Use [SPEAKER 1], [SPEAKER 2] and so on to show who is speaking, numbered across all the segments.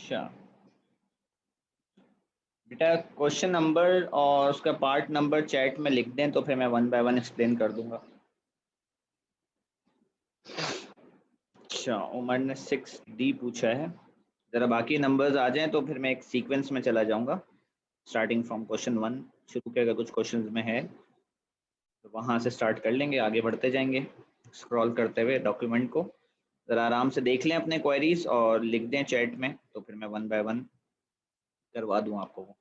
[SPEAKER 1] अच्छा बेटा, question number और उसका पार्ट नंबर चैट में लिख दें तो फिर मैं वन बाय वन एक्सप्लेन कर दूंगा। अच्छा, उमर ने 6D पूछा है। ज़रा बाकी नंबर्स आ जाएं तो फिर मैं एक सीक्वेंस में चला जाऊंगा, स्टार्टिंग फ्रॉम क्वेश्चन 1 शुरू के। अगर कुछ क्वेश्चंस में है तो वहाँ से स्टार्ट कर लेंगे, आगे बढ़ते जाएंगे स्क्रॉल करते हुए डॉक्यूमेंट को। ज़रा आराम से देख लें अपने क्वेरीज और लिख दें चैट में, तो फिर मैं वन बाय वन करवा दूँ आपको वो।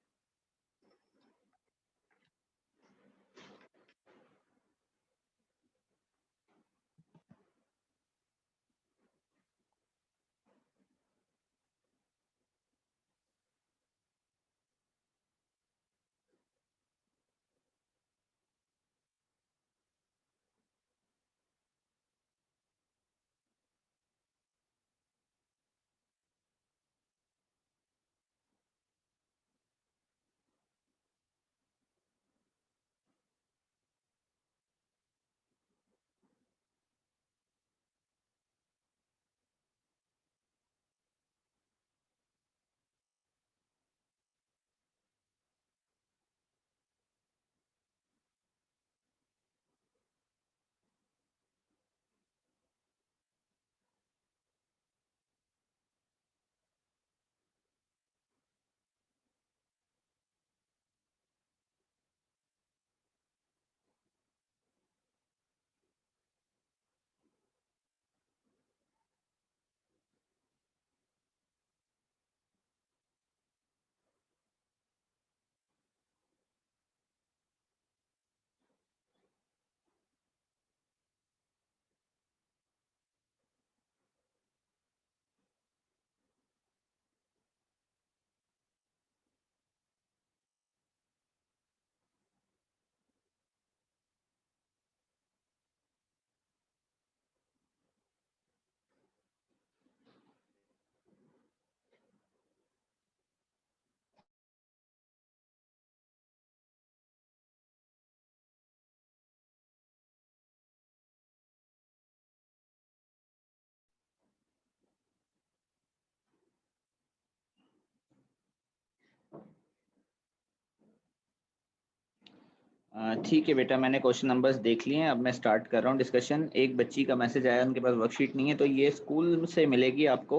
[SPEAKER 1] ठीक है बेटा, मैंने क्वेश्चन नंबर्स देख लिए हैं। अब मैं स्टार्ट कर रहा हूँ डिस्कशन। एक बच्ची का मैसेज आया, उनके पास वर्कशीट नहीं है, तो ये स्कूल से मिलेगी आपको।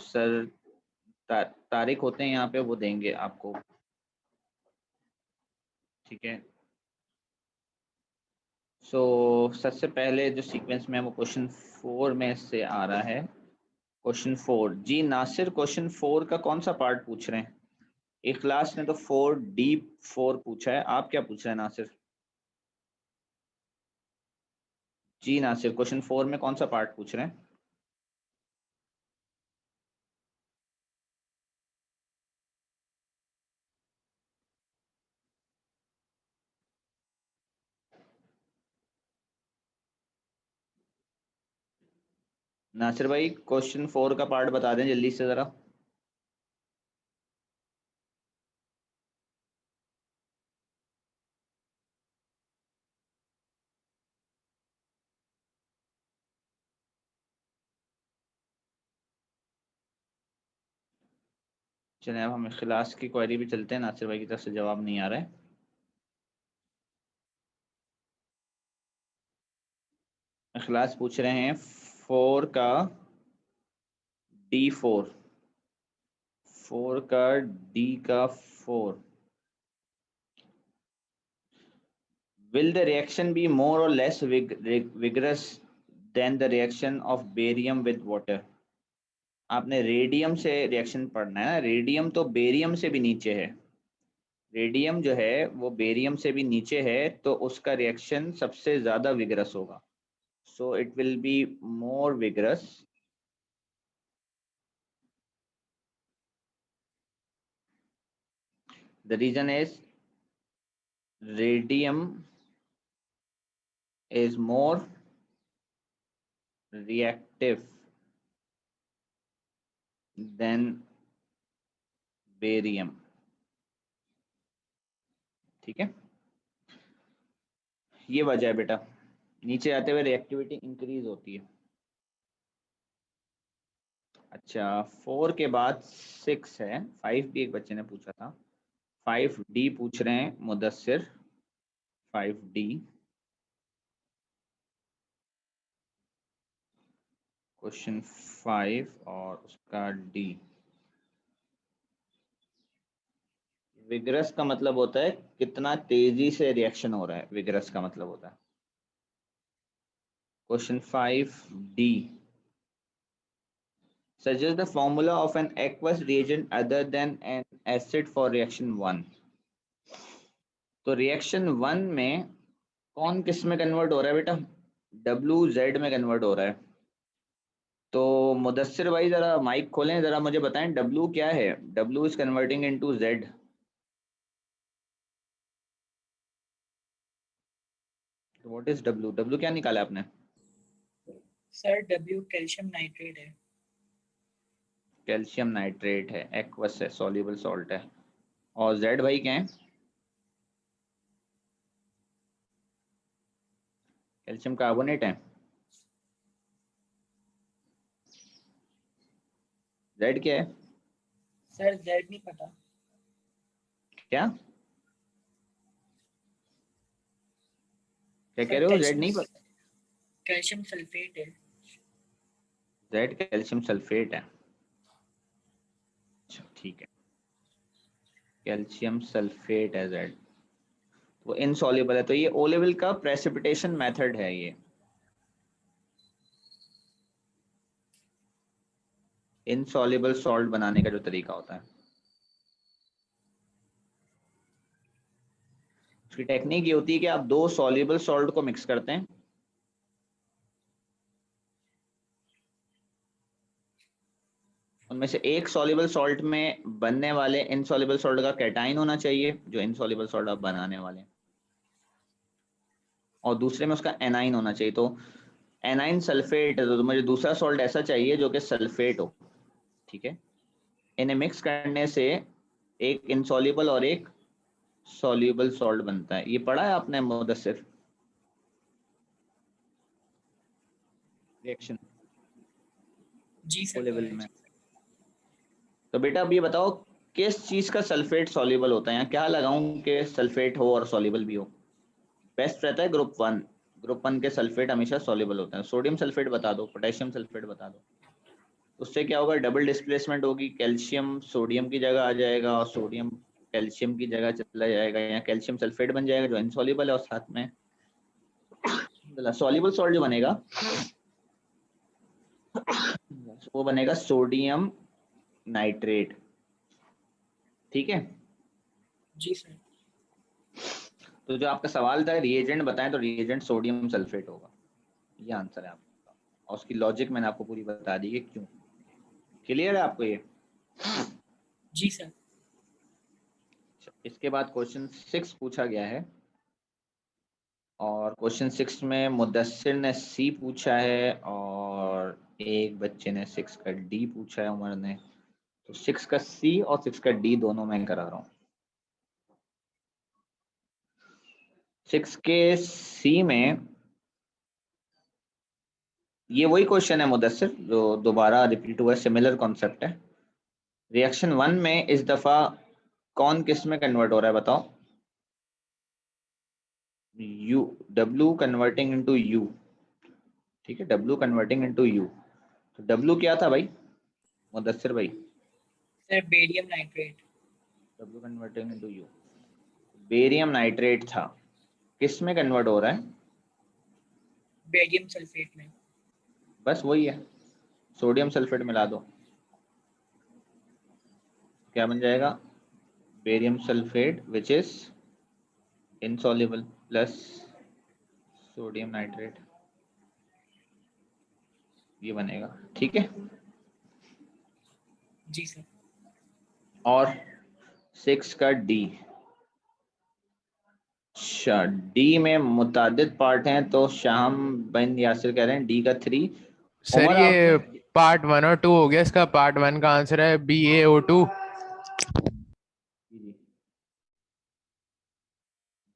[SPEAKER 1] सर तारिक होते हैं यहाँ पे, वो देंगे आपको। ठीक है। सो सबसे पहले जो सीक्वेंस में है वो क्वेश्चन 4 में से आ रहा है। क्वेश्चन 4 जी नासिर, क्वेश्चन 4 का कौन सा पार्ट पूछ रहे हैं? एक क्लास ने तो 4D4 पूछा है, आप क्या पूछ रहे हैं नासिर? जी नासिर, क्वेश्चन 4 में कौन सा पार्ट पूछ रहे हैं? नासिर भाई, क्वेश्चन 4 का पार्ट बता दें जल्दी से ज़रा। चलें, अब हम इखलास की क्वेरी भी चलते हैं। नासिर भाई की तरफ से जवाब नहीं आ रहा है। इखलास पूछ रहे हैं 4 का D4, 4 का D का 4। Will the reaction be more or less vigorous than the reaction of barium with water? आपने रेडियम से रिएक्शन पढ़ना है ना। रेडियम तो बेरियम से भी नीचे है। रेडियम जो है वो बेरियम से भी नीचे है, तो उसका रिएक्शन सबसे ज्यादा विगरस होगा। So it will be more vigorous. The reason is radium is more reactive than barium। ठीक है, ये वजह है बेटा। नीचे आते हुए रिएक्टिविटी इंक्रीज होती है। अच्छा 4 के बाद 6 है, 5 भी एक बच्चे ने पूछा था, 5D पूछ रहे हैं मुदस्सिर, 5D क्वेश्चन 5 और उसका D। विग्रस का मतलब होता है कितना तेजी से रिएक्शन हो रहा है, विग्रस का मतलब होता है। Question 5D, suggest the formula of an aqueous reagent other than an acid for reaction 1। तो रिएक्शन 1 में कौन किस में कन्वर्ट हो रहा है बेटा, WZ में कन्वर्ट हो रहा है। तो मुदस्सिर भाई जरा माइक खोलें, जरा मुझे बताएं W क्या है, W is converting into Z। What is W, W क्या निकाला आपने?
[SPEAKER 2] सर W कैल्शियम नाइट्रेट है।
[SPEAKER 1] कैल्शियम नाइट्रेट है, एक्वस है, सॉल्युबल सॉल्ट है। और Z भाई क्या है? कैल्शियम कार्बोनेट है। Z क्या है?
[SPEAKER 2] सर Z नहीं पता।
[SPEAKER 1] क्या क्या कह
[SPEAKER 2] सर
[SPEAKER 1] रहे हो, Z नहीं पता?
[SPEAKER 2] कैल्शियम सल्फेट है।
[SPEAKER 1] Z कैल्शियम सल्फेट है, अच्छा ठीक है, कैल्शियम सल्फेट है Z, वो इनसॉल्युबल है। तो ये ओ लेवल का प्रेसिपिटेशन मेथड है, ये इनसॉल्युबल सॉल्ट बनाने का जो तरीका होता है। उसकी टेक्निक ये होती है कि आप दो सॉल्युबल सॉल्ट को मिक्स करते हैं, उनमें से एक सॉल्युबल सॉल्ट में बनने वाले इनसॉल्युबल सॉल्ट का कैटाइन होना चाहिए, जो इनसॉल्युबल सॉल्ट आप बनाने वाले हैं, और दूसरे में उसका एनाइन होना चाहिए। तो एनाइन सल्फेट है, तो मुझे दूसरा सॉल्ट ऐसा चाहिए जो कि सल्फेट हो, ठीक है। इन्हें मिक्स करने से एक इनसॉल्युबल और एक सॉल्युबल सॉल्ट बनता है। ये पढ़ा है आपने मुदस्सिर, रिएक्शन
[SPEAKER 2] जी
[SPEAKER 1] ओ
[SPEAKER 2] सर
[SPEAKER 1] लेवल
[SPEAKER 2] पढ़ा है।
[SPEAKER 1] में। तो बेटा अब ये बताओ किस चीज का सल्फेट सॉल्युबल होता है, यहाँ क्या लगाऊं कि सल्फेट हो और सॉल्युबल भी हो? बेस्ट रहता है ग्रुप 1, ग्रुप 1 के सल्फेट हमेशा सॉल्युबल होते हैं। सोडियम सल्फेट बता दो, पोटेशियम सल्फेट बता दो। उससे क्या होगा, डबल डिस्प्लेसमेंट होगी, कैल्शियम सोडियम की जगह आ जाएगा और सोडियम कैल्शियम की जगह चला जाएगा, या कैल्शियम सल्फेट बन जाएगा जो इनसॉल्युबल है, और साथ में सॉल्युबल सॉल्ट जो बनेगा वो बनेगा सोडियम नाइट्रेट, ठीक है।
[SPEAKER 2] जी सर।
[SPEAKER 1] तो जो आपका सवाल था रिएजेंट बताएं, तो रिएजेंट सोडियम सल्फेट होगा, ये आंसर है आपका। और उसकी लॉजिक मैंने आपको पूरी बता दी है क्यों। क्लियर है आपको ये?
[SPEAKER 2] जी सर।
[SPEAKER 1] इसके बाद क्वेश्चन 6 पूछा गया है, और क्वेश्चन 6 में मुदस्सिर ने सी पूछा है और एक बच्चे ने 6 का डी पूछा है, उमर ने। तो 6 का सी और 6 का डी दोनों मैं करा रहा हूँ। 6 के सी में ये वही क्वेश्चन है मुदस्सिर जो दोबारा रिपीट हुआ है, सिमिलर कॉन्सेप्ट है। रिएक्शन 1 में इस दफा कौन किस में कन्वर्ट हो रहा है बताओ? You, W converting into you, ठीक है, डब्ल्यू कन्वर्टिंग इनटू यू। तो डब्ल्यू क्या था भाई मुदस्सिर भाई?
[SPEAKER 2] Sir barium nitrate.
[SPEAKER 1] W converting into you, barium nitrate था। किस में कन्वर्ट हो रहा है?
[SPEAKER 2] बेरियम सल्फेट में।
[SPEAKER 1] बस वही है, सोडियम सल्फेट मिला दो, क्या बन जाएगा? Barium sulphate which is insoluble plus sodium nitrate, ये बनेगा, ठीक है।
[SPEAKER 2] जी सर।
[SPEAKER 1] और 6 का डी, अच्छा डी में मुतादिद पार्ट हैं, तो शाम बिन यासिर कह रहे हैं डी का 3।
[SPEAKER 3] सर
[SPEAKER 1] उमर आपने
[SPEAKER 3] ये पार्ट 1 और 2 हो गया, इसका पार्ट 1 का आंसर है BaO2।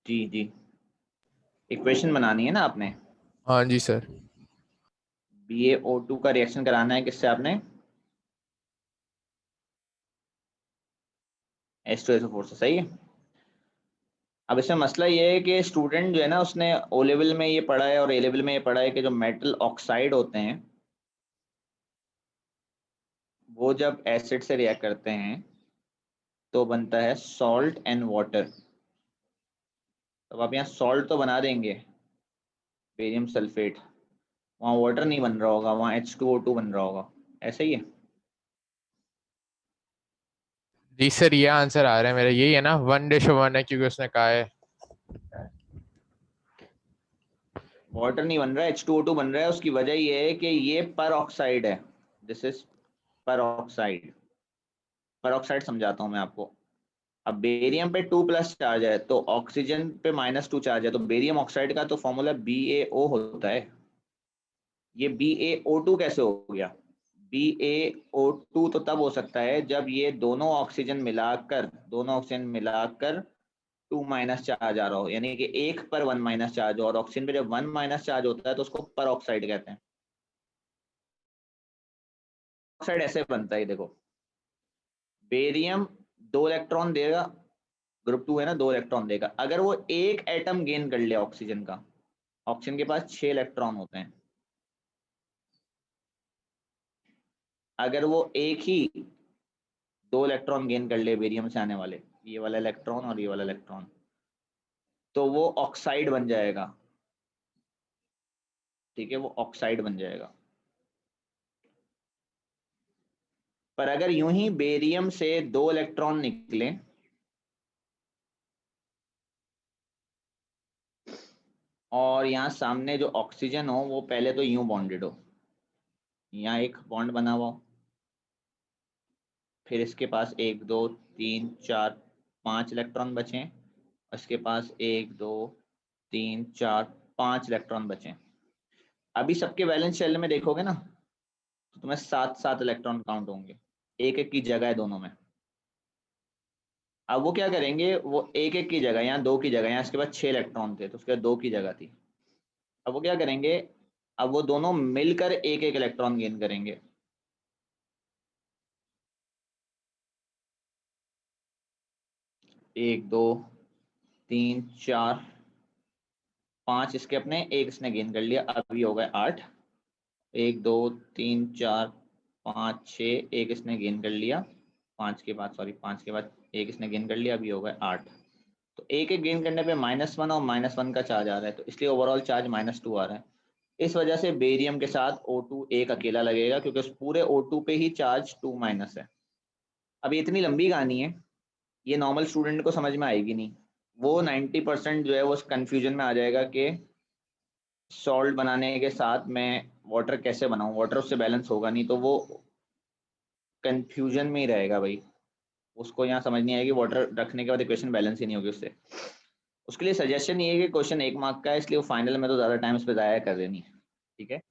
[SPEAKER 1] जी जी, इक्वेशन बनानी है ना आपने,
[SPEAKER 3] हाँ जी सर।
[SPEAKER 1] BaO2 का रिएक्शन कराना है किससे आपने? H2SO4 से, सही है। अब इसमें मसला ये है कि स्टूडेंट जो है ना उसने ओ लेवल में ये पढ़ा है और ए लेवल में ये पढ़ा है कि जो मेटल ऑक्साइड होते हैं वो जब एसिड से रिएक्ट करते हैं तो बनता है सॉल्ट एंड वाटर। तो आप यहाँ सॉल्ट तो बना देंगे, बेरियम सल्फेट, वहाँ वाटर नहीं बन रहा होगा, वहाँ H2O2 बन रहा होगा, ऐसा ही है।
[SPEAKER 3] जी सर, ये आंसर आ रहा है मेरा, यही है ना, 1:1 है क्योंकि उसने कहा है।
[SPEAKER 1] वाटर नहीं बन रहा है, H2O2 बन रहा है। उसकी वजह ये है कि ये पर ऑक्साइड है, दिस इज पर ऑक्साइड। पर ऑक्साइड समझाता हूँ मैं आपको। अब बेरियम पे 2+ चार्ज है तो ऑक्सीजन पे -2 चार्ज है, तो बेरियम ऑक्साइड का तो फॉर्मूला BaO होता है। ये BaO2 कैसे हो गया? BaO2 तो तब हो सकता है जब ये दोनों ऑक्सीजन मिलाकर 2- चार्ज आ रहा हो, यानी कि एक पर 1- चार्ज हो, और ऑक्सीजन पे जब 1- चार्ज होता है तो उसको पर ऑक्साइड कहते हैं। ऑक्साइड ऐसे बनता है, देखो, बेरियम 2 इलेक्ट्रॉन देगा, ग्रुप 2 है ना, 2 इलेक्ट्रॉन देगा। अगर वो एक एटम गेन कर ले ऑक्सीजन का, ऑक्सीजन के पास 6 इलेक्ट्रॉन होते हैं, अगर वो एक ही 2 इलेक्ट्रॉन गेन कर ले बेरियम से आने वाले, ये वाला इलेक्ट्रॉन और ये वाला इलेक्ट्रॉन, तो वो ऑक्साइड बन जाएगा। ठीक है, वो ऑक्साइड बन जाएगा। पर अगर यूं ही बेरियम से 2 इलेक्ट्रॉन निकले और यहाँ सामने जो ऑक्सीजन हो वो पहले तो यूं बॉन्डेड हो, यहाँ एक बॉन्ड बना हुआ हो, फिर इसके पास 1 2 3 4 5 इलेक्ट्रॉन बचे, इसके पास 1 2 3 4 5 इलेक्ट्रॉन बचे। अभी सबके वैलेंस शेल में देखोगे ना तो तुम्हें 7 इलेक्ट्रॉन काउंट होंगे, एक एक की जगह है दोनों में। अब वो क्या करेंगे, वो एक एक की जगह, यहाँ 2 की जगह, यहाँ इसके पास 6 इलेक्ट्रॉन थे तो उसके बाद 2 की जगह थी, अब वो क्या करेंगे, अब वो दोनों मिलकर एक एक इलेक्ट्रॉन गेन करेंगे। एक दो तीन चार पांच इसके अपने, एक इसने गेन कर लिया, अब ये हो गए 8। 1 2 3 4 5 6, एक इसने गेन कर लिया, पाँच के बाद एक इसने गेन कर लिया, अभी हो गए 8। तो एक एक गेन करने पे -1 और -1 का चार्ज आ रहा है, तो इसलिए ओवरऑल चार्ज -2 आ रहा है। इस वजह से बेरियम के साथ O2 एक अकेला लगेगा, क्योंकि उस पूरे O2 पे ही चार्ज 2- है। अब ये इतनी लंबी कहानी है, ये नॉर्मल स्टूडेंट को समझ में आएगी नहीं। वो 90% जो है वो कन्फ्यूजन में आ जाएगा कि सॉल्ट बनाने के साथ मैं वाटर कैसे बनाऊं, वाटर उससे बैलेंस होगा नहीं, तो वो कन्फ्यूजन में ही रहेगा भाई। उसको यहाँ समझ नहीं आएगी, वाटर रखने के बाद इक्वेशन बैलेंस ही नहीं होगी उससे। उसके लिए सजेशन ये है कि क्वेश्चन 1 मार्क का है, इसलिए वो फाइनल में तो ज़्यादा टाइम इस पर ज़ाया कर देनी है। ठीक है,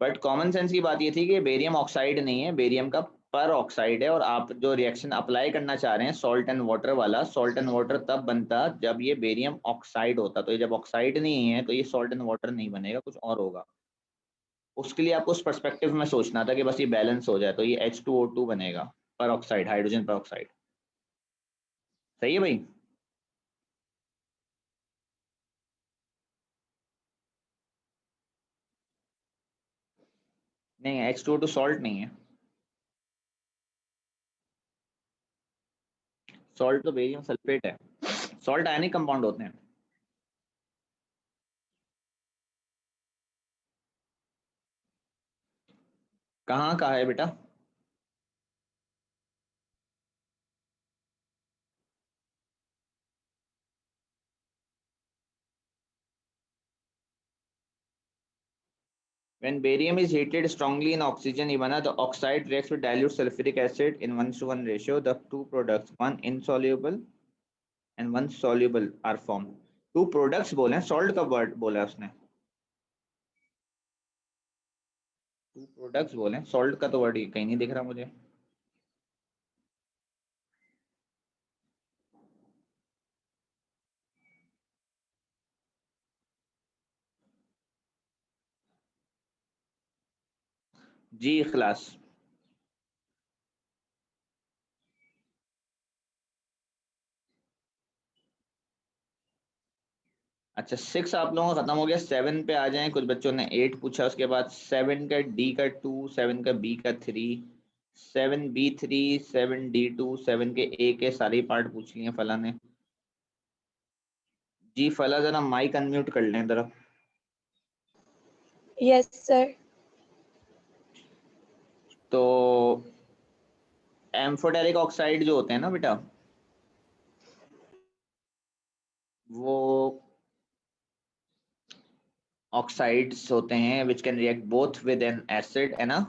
[SPEAKER 1] बट कॉमन सेंस की बात ये थी कि बेरियम ऑक्साइड नहीं है, बेरियम का पर ऑक्साइड है। और आप जो रिएक्शन अप्लाई करना चाह रहे हैं सॉल्ट एंड वाटर वाला, सॉल्ट एंड वाटर तब बनता जब ये बेरियम ऑक्साइड होता, तो ये जब ऑक्साइड नहीं है तो ये सॉल्ट एंड वाटर नहीं बनेगा, कुछ और होगा। उसके लिए आपको उस पर्सपेक्टिव में सोचना था कि बस ये बैलेंस हो जाए, तो ये H2O2 बनेगा, पर ऑक्साइड, हाइड्रोजन पर ऑक्साइड। सही है भाई। नहीं, H2O2 सॉल्ट नहीं है, सॉल्ट तो बेरियम सल्फेट है। सॉल्ट आयनिक कंपाउंड होते हैं। कहाँ कहाँ है बेटा? When barium is heated strongly in oxygen, Ivana, the oxide reacts with dilute sulfuric acid in 1:1 ratio. The two products, one insoluble and one soluble, are formed. Two products बोले हैं, salt का word बोला है उसने। Two products बोले हैं, salt का तो word ही कहीं नहीं दिख रहा मुझे। जी इखलास। अच्छा 6 आप लोगों का खत्म हो गया, 7 पे आ जाएं। कुछ बच्चों ने 8 पूछा, उसके बाद 7 का डी का 2, 7 का बी का 3, 7B3, 7D2, 7 के ए के सारे पार्ट पूछ लिए फला ने। जी फला जरा माइक अनम्यूट कर लें जरा।
[SPEAKER 4] Yes sir.
[SPEAKER 1] तो एम्फोटेरिक ऑक्साइड जो होते हैं ना बेटा, वो ऑक्साइड्स होते हैं which can react both with N acid and a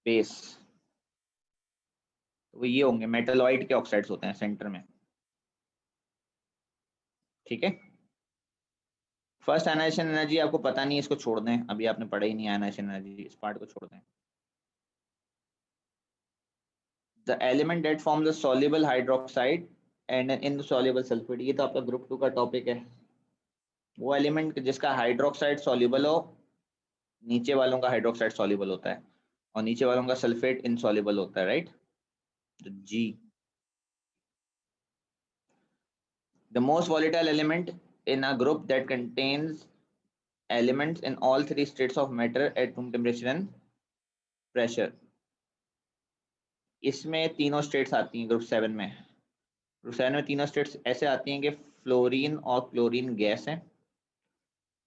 [SPEAKER 1] base. वो ये होंगे मेटलॉइड के ऑक्साइड्स होते हैं सेंटर में, ठीक है। फर्स्ट आयनाइजेशन एनर्जी आपको पता नहीं है, इसको छोड़ दें, अभी आपने पढ़ा ही नहीं आयनाइजेशन एनर्जी, इस पार्ट को छोड़ दें। The element that form the soluble hydroxide and insoluble sulphate, ये तो आपका ग्रुप 2 का टॉपिक है। वो एलिमेंट जिसका हाइड्रोक्साइड सॉल्युबल हो, नीचे वालों का हाइड्रोक्साइड सॉल्युबल होता है और नीचे वालों का सल्फेट इनसॉल्युबल होता है, राइट। तो जी the most volatile element in a group that contains elements in all 3 states of matter at room temperature and pressure। इसमें तीनों स्टेट्स आती हैं ग्रुप 7 में। ग्रुप 7 में तीनों स्टेट्स ऐसे आती हैं कि फ्लोरीन और क्लोरीन गैस है,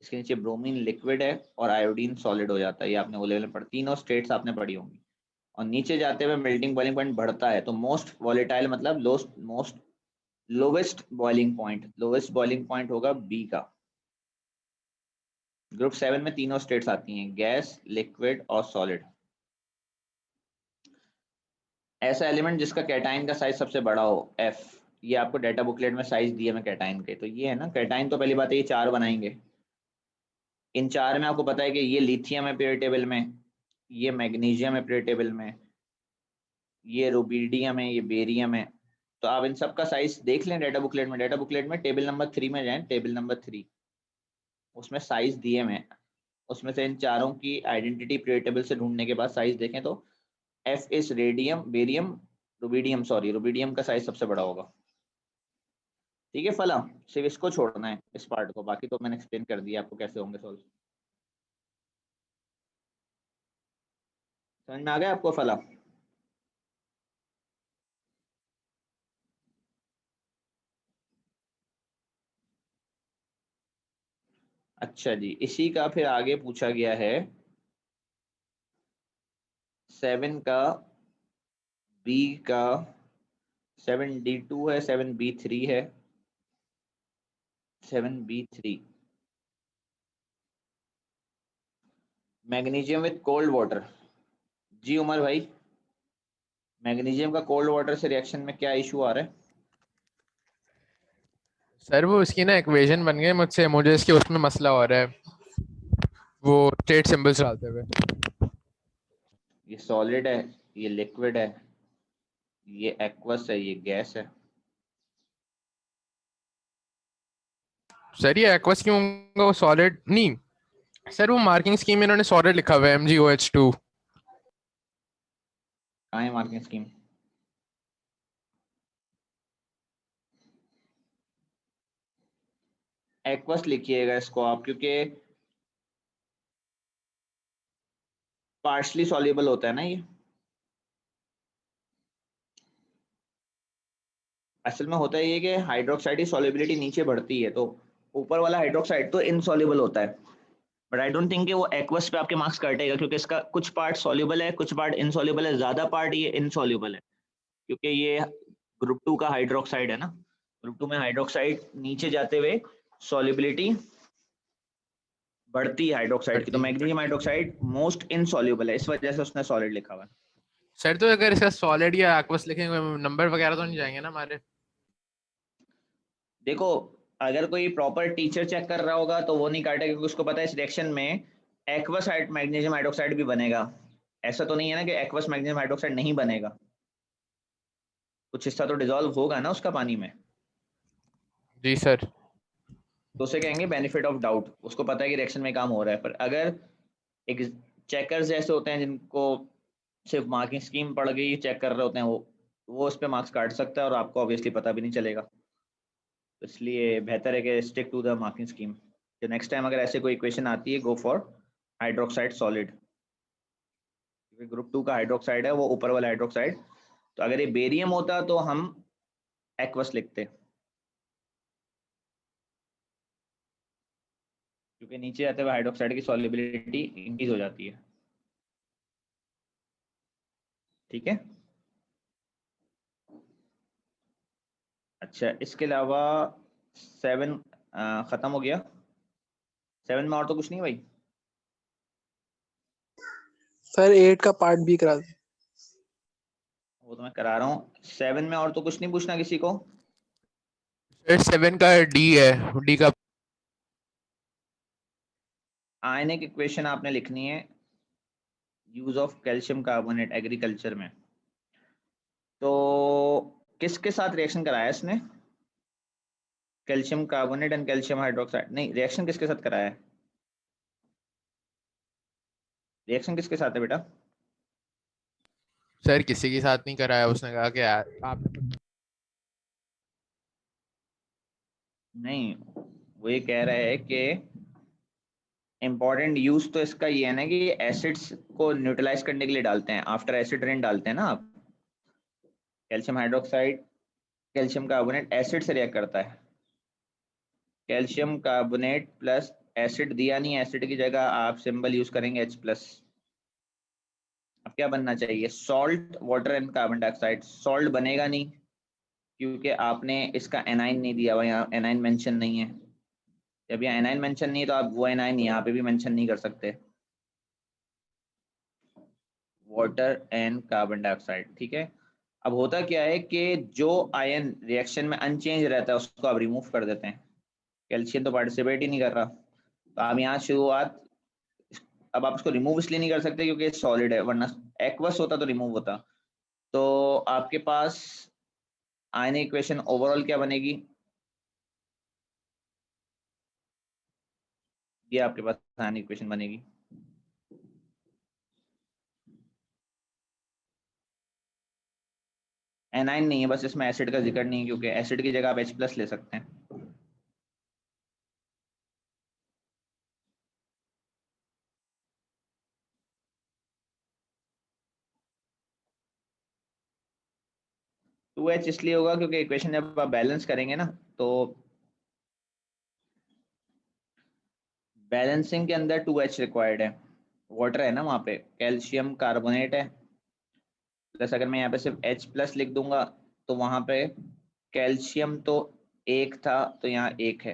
[SPEAKER 1] इसके नीचे ब्रोमीन लिक्विड है और आयोडीन सॉलिड हो जाता है। ये आपने वो लेवल में पढ़, तीनों स्टेट्स आपने पढ़ी होंगी। और नीचे जाते हुए मेल्टिंग बॉइलिंग पॉइंट बढ़ता है, तो मोस्ट वॉलेटाइल मतलब most lowest boiling point, lowest boiling point होगा बी का। ग्रुप 7 में तीनों स्टेट्स आती हैं, गैस, लिक्विड और सॉलिड। ऐसा एलिमेंट जिसका कैटाइन का साइज सबसे बड़ा हो, एफ। ये आपको डाटा बुकलेट में साइज दिए मैं कैटाइन के, तो ये है ना कैटाइन। तो पहली बात है ये 4 बनाएंगे, इन 4 में आपको पता है कि ये लिथियम है पीरियड टेबल में, ये मैग्नीशियम है पीरियड टेबल में, ये रुबिडियम है, ये बेरियम है। तो आप इन सब का साइज देख लें डाटा बुकलेट में। डाटा बुकलेट में टेबल नंबर 3 में जाएं, टेबल नंबर 3, उसमें साइज दिए मैं, उसमें से इन चारों की आइडेंटिटी पीरियड टेबल से ढूंढने के बाद साइज देखें तो F is radium, barium, rubidium, sorry rubidium का साइज सबसे बड़ा होगा, ठीक है। फला सिर्फ इसको छोड़ना है, इस पार्ट को, बाकी तो मैंने एक्सप्लेन कर दिया आपको कैसे होंगे सॉल्व। समझ में आ गया आपको फला? अच्छा जी, इसी का फिर आगे पूछा गया है 7 का बी का, 7D2 है, 7B3 है, 7B3 magnesium with cold water. जी उमर भाई, मैग्नीशियम का कोल्ड वाटर से रिएक्शन में क्या इशू आ रहा है?
[SPEAKER 3] सर वो उसकी ना इक्वेशन बन गई मुझसे, मुझे इसके उसमें मसला हो रहा है, वो स्टेट सिंबल्स डालते हुए।
[SPEAKER 1] ये सॉलिड है, ये लिक्विड है, ये एक्वस है, ये गैस है।
[SPEAKER 3] सर ये एक्वस क्यों होगा, वो सॉलिड नहीं। सर वो मार्किंग स्कीम में इन्होंने सॉलिड लिखा हुआ है, MgOH2।
[SPEAKER 1] कहाँ है मार्किंग स्कीम? एक्वस लिखिएगा इसको आप, क्योंकि पार्शली सॉल्युबल होता है ना ये। असल में होता है ये कि हाइड्रोक्साइड की सॉल्युबिलिटी नीचे बढ़ती है, तो ऊपर वाला हाइड्रोक्साइड तो इनसॉल्युबल होता है, बट आई डोंट थिंक कि वो एक्वस पे आपके मार्क्स काटेगा, क्योंकि इसका कुछ पार्ट सॉल्युबल है, कुछ पार्ट इनसॉल्युबल है, ज्यादा पार्ट ये इनसॉल्युबल है, क्योंकि ये ग्रुप 2 का हाइड्रोक्साइड है ना। ग्रुप 2 में हाइड्रोक्साइड नीचे जाते हुए सॉल्युबिलिटी बढ़ती है हाइड्रोक्साइड की, तो मैग्नीशियम हाइड्रोक्साइड मोस्ट इनसॉल्युबल है, इस वजह से उसने सॉलिड लिखा हुआ है।
[SPEAKER 3] सर तो अगर इसका सॉलिड या एक्वस लिखेंगे नंबर वगैरह तो नहीं जाएंगे ना हमारे?
[SPEAKER 1] देखो अगर कोई प्रॉपर टीचर चेक कर रहा होगा तो वो नहीं काटेगा, क्योंकि उसको पता है इस रिएक्शन में एक्वस मैग्नीशियम हाइड्रोक्साइड भी बनेगा। ऐसा तो नहीं है ना कि एक्वस मैग्नीशियम हाइड्रोक्साइड नहीं बनेगा, कुछ हिस्सा तो डिसॉल्व होगा ना उसका पानी में।
[SPEAKER 3] जी सर।
[SPEAKER 1] तो उसे कहेंगे बेनिफिट ऑफ डाउट, उसको पता है कि रिएक्शन में काम हो रहा है। पर अगर एक चेकर्स जैसे होते हैं जिनको सिर्फ मार्किंग स्कीम पढ़ के ही चेक कर रहे होते हैं, वो उस पर मार्क्स काट सकता है और आपको ऑब्वियसली पता भी नहीं चलेगा। तो इसलिए बेहतर है कि stick to the marking scheme. तो नेक्स्ट टाइम अगर ऐसे कोई इक्वेशन आती है, गो फॉर हाइड्रोक्साइड सॉलिड, क्योंकि ग्रुप 2 का हाइड्रोक्साइड है वो ऊपर वाला हाइड्रोक्साइड। तो अगर ये बेरियम होता तो हम एक्वस लिखते, क्योंकि नीचे आते हुए हाइड्रोक्साइड की सॉल्युबिलिटी इंक्रीज हो जाती है। ठीक है। अच्छा, इसके अलावा 7 खत्म हो गया। 7 में और तो कुछ नहीं भाई।
[SPEAKER 4] सर 8 का पार्ट बी करा दे।
[SPEAKER 1] वो तो मैं करा रहा हूँ। 7 में और तो कुछ नहीं पूछना किसी को।
[SPEAKER 3] 7 का डी है, डी का
[SPEAKER 1] आयनिक इक्वेशन आपने लिखनी है, use of calcium carbonate agriculture में। तो किसके साथ रिएक्शन कराया इसने? Calcium carbonate and calcium hydroxide. नहीं, रिएक्शन किसके साथ कराया है? रिएक्शन किसके साथ है बेटा?
[SPEAKER 3] सर किसी के साथ नहीं कराया, उसने कहा कि यार आप
[SPEAKER 1] नहीं, वो ये कह रहा है कि इंपॉर्टेंट यूज तो इसका ये है ना कि एसिड्स को न्यूट्रलाइज करने के लिए डालते हैं, आफ्टर एसिड रेन डालते हैं ना आप। Calcium hydroxide, calcium carbonate acid से रिएक्ट करता है। कैल्शियम कार्बोनेट प्लस एसिड दिया नहीं, एसिड की जगह आप सिंबल यूज करेंगे H+। अब क्या बनना चाहिए? Salt, water and carbon dioxide. Salt बनेगा नहीं क्योंकि आपने इसका एनाइन नहीं दिया हुआ, यहाँ एनाइन मेंशन नहीं है। जब यहाँ एनाइन मेंशन नहीं है तो आप वो एनाइन यहाँ पे भी मेंशन नहीं कर सकते। वाटर एंड कार्बन डाइऑक्साइड, ठीक है। अब होता क्या है कि जो आयन रिएक्शन में अनचेंज रहता है उसको आप रिमूव कर देते हैं। कैल्शियम तो पार्टिसिपेट ही नहीं कर रहा, तो आप यहाँ शुरुआत, अब आप उसको रिमूव इसलिए नहीं कर सकते क्योंकि सॉलिड है, वरना एक्वस होता तो रिमूव होता। तो आपके पास आयनिक इक्वेशन ओवरऑल क्या बनेगी? ये आपके पास आयनिक इक्वेशन बनेगी। एनाइन नहीं है, बस इसमें एसिड का जिक्र नहीं है, क्योंकि एसिड की जगह आप H+ ले सकते हैं। टू एच इसलिए होगा क्योंकि इक्वेशन जब आप बैलेंस करेंगे ना, तो बैलेंसिंग के अंदर 2H रिक्वायर्ड है। वाटर है ना वहाँ पे, कैल्शियम कार्बोनेट है, प्लस अगर मैं यहाँ पे सिर्फ H+ लिख दूंगा तो वहाँ पे कैल्शियम तो एक था तो यहाँ एक है,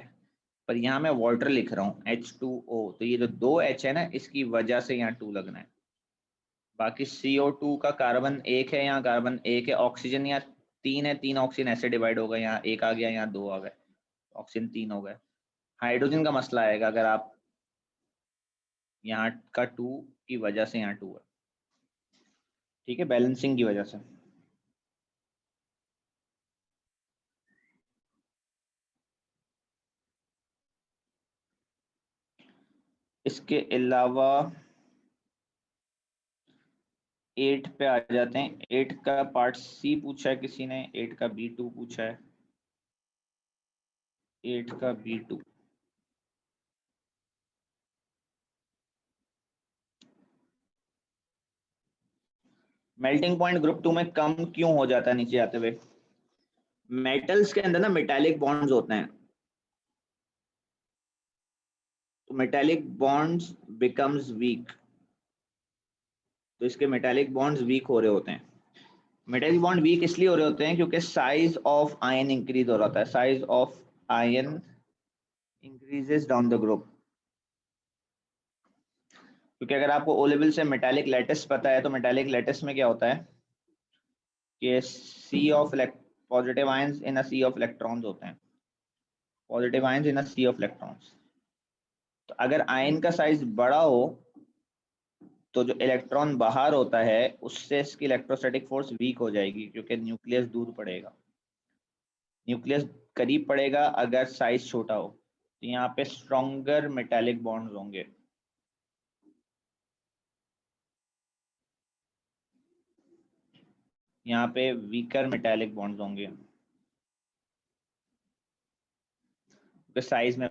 [SPEAKER 1] पर यहाँ मैं वाटर लिख रहा हूँ H2O, तो ये जो 2H है ना इसकी वजह से यहाँ 2 लगना है। बाकी CO2 का कार्बन एक है, यहाँ कार्बन एक है। ऑक्सीजन यहाँ 3 है, 3 ऑक्सीजन ऐसे डिवाइड हो गए, यहाँ एक आ गया, यहाँ 2 आ गए, ऑक्सीजन 3 हो गए। हाइड्रोजन का मसला आएगा अगर आप यहाँ का 2 की वजह से यहाँ 2 है, ठीक है, बैलेंसिंग की वजह से। इसके अलावा 8 पे आ जाते हैं। 8 का पार्ट सी पूछा है किसी ने, 8 का B2 पूछा है। 8 का B2, मेल्टिंग पॉइंट ग्रुप 2 में कम क्यों हो जाता है नीचे आते हुए? मेटल्स के अंदर ना मेटालिक बॉन्ड्स होते हैं, तो मेटालिक बॉन्ड्स बिकम्स वीक, तो इसके मेटालिक बॉन्ड्स वीक हो रहे होते हैं। मेटालिक बॉन्ड वीक इसलिए हो रहे होते हैं क्योंकि साइज ऑफ आयन इंक्रीज हो रहा होता है, size of ion increases down the group. क्योंकि अगर आपको ओ लेवल से मेटालिक लैटिस पता है, तो मेटालिक लैटिस में क्या होता है कि sea of positive ions in a sea of electrons होते हैं, positive ions in a sea of electrons. तो अगर आयन का साइज बड़ा हो तो जो इलेक्ट्रॉन बाहर होता है उससे इसकी इलेक्ट्रोस्टैटिक फोर्स वीक हो जाएगी, क्योंकि न्यूक्लियस दूर पड़ेगा। न्यूक्लियस करीब पड़ेगा अगर साइज छोटा हो, तो यहाँ पे स्ट्रॉन्गर मेटालिक बॉन्ड्स होंगे। यहाँ पे वीकर मेटालिक बॉन्ड्स होंगे। साइज में